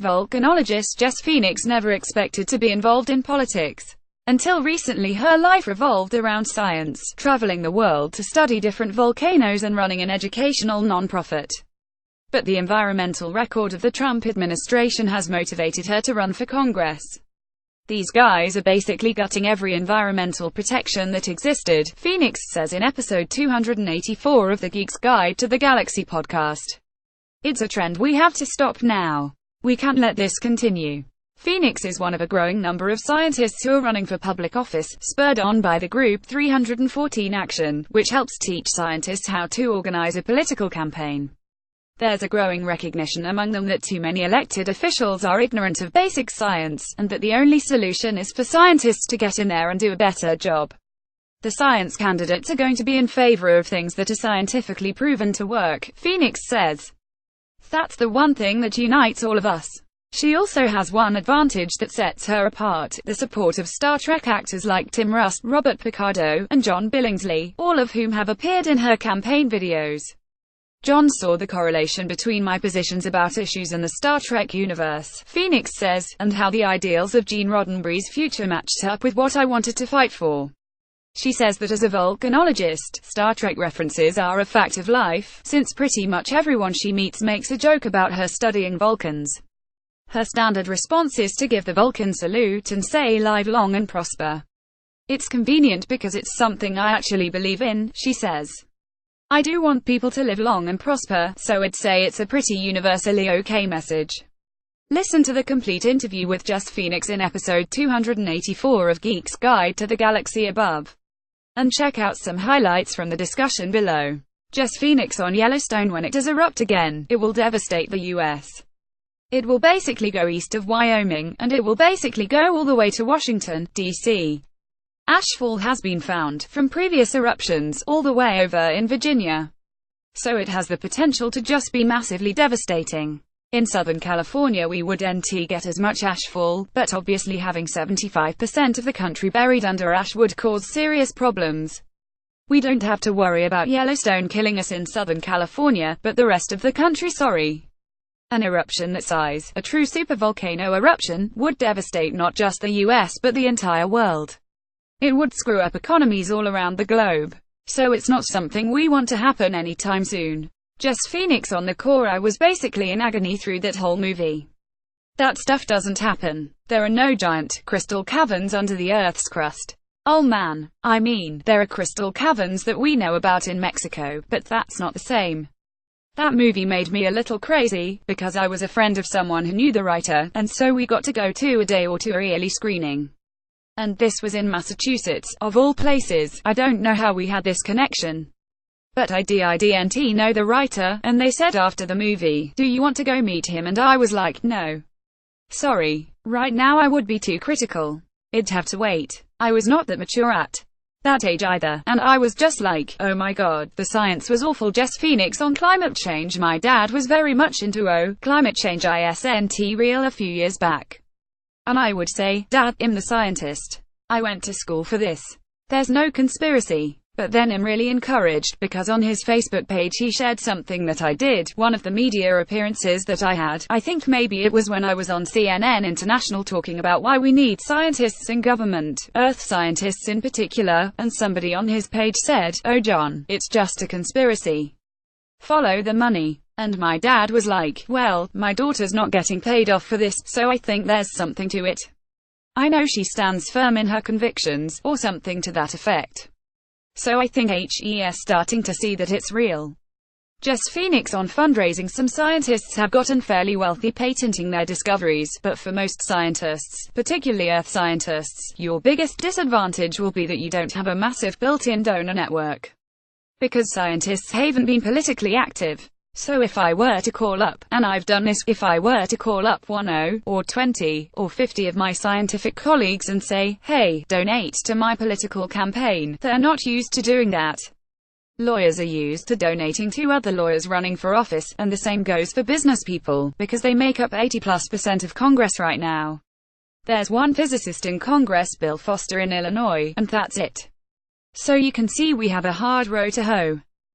Volcanologist Jess Phoenix never expected to be involved in politics. Until recently, her life revolved around science, traveling the world to study different volcanoes and running an educational nonprofit. But the environmental record of the Trump administration has motivated her to run for Congress. These guys are basically gutting every environmental protection that existed, Phoenix says in episode 284 of the Geek's Guide to the Galaxy podcast. It's a trend we have to stop now. We can't let this continue. Phoenix is one of a growing number of scientists who are running for public office, spurred on by the group 314 Action, which helps teach scientists how to organize a political campaign. There's a growing recognition among them that too many elected officials are ignorant of basic science, and that the only solution is for scientists to get in there and do a better job. The science candidates are going to be in favor of things that are scientifically proven to work, Phoenix says. That's the one thing that unites all of us. She also has one advantage that sets her apart: the support of Star Trek actors like Tim Russ, Robert Picardo, and John Billingsley, all of whom have appeared in her campaign videos. John saw the correlation between my positions about issues in the Star Trek universe, Phoenix says, and how the ideals of Gene Roddenberry's future matched up with what I wanted to fight for. She says that as a volcanologist, Star Trek references are a fact of life, since pretty much everyone she meets makes a joke about her studying Vulcans. Her standard response is to give the Vulcan salute and say live long and prosper. It's convenient because it's something I actually believe in, she says. I do want people to live long and prosper, so I'd say it's a pretty universally okay message. Listen to the complete interview with Jess Phoenix in episode 284 of Geek's Guide to the Galaxy above. And check out some highlights from the discussion below. Jess Phoenix on Yellowstone: when it does erupt again, it will devastate the US. It will basically go east of Wyoming, and it will basically go all the way to Washington, D.C. Ashfall has been found, from previous eruptions, all the way over in Virginia. So it has the potential to just be massively devastating. In Southern California we wouldn't get as much ashfall, but obviously having 75% of the country buried under ash would cause serious problems. We don't have to worry about Yellowstone killing us in Southern California, but the rest of the country, sorry. An eruption that size, a true supervolcano eruption, would devastate not just the US but the entire world. It would screw up economies all around the globe. So it's not something we want to happen anytime soon. Jess Phoenix on the core: I was basically in agony through that whole movie. That stuff doesn't happen. There are no giant, crystal caverns under the Earth's crust. Oh man. I mean, there are crystal caverns that we know about in Mexico, but that's not the same. That movie made me a little crazy, because I was a friend of someone who knew the writer, and so we got to go to a day or two early screening. And this was in Massachusetts, of all places. I don't know how we had this connection. But I didn't know the writer, and they said after the movie, "Do you want to go meet him?" And I was like, no. Sorry. Right now I would be too critical. It'd have to wait. I was not that mature at that age either, and I was just like, oh my god, the science was awful. Jess Phoenix on climate change: my dad was very much into climate change isn't real a few years back. And I would say, Dad, I'm the scientist. I went to school for this. There's no conspiracy. But then I'm really encouraged, because on his Facebook page he shared something that I did, one of the media appearances that I had. I think maybe it was when I was on CNN International talking about why we need scientists in government, Earth scientists in particular, and somebody on his page said, "Oh John, it's just a conspiracy. Follow the money." And my dad was like, well, my daughter's not getting paid off for this, so I think there's something to it. I know she stands firm in her convictions, or something to that effect. So I think he's starting to see that it's real. Jess Phoenix on fundraising: some scientists have gotten fairly wealthy patenting their discoveries, but for most scientists, particularly Earth scientists, your biggest disadvantage will be that you don't have a massive built-in donor network. Because scientists haven't been politically active. So if I were to call up, and I've done this, if I were to call up 10, or 20, or 50 of my scientific colleagues and say, hey, donate to my political campaign, they're not used to doing that. Lawyers are used to donating to other lawyers running for office, and the same goes for business people, because they make up 80+% of Congress right now. There's one physicist in Congress, Bill Foster in Illinois, and that's it. So you can see we have a hard row to hoe.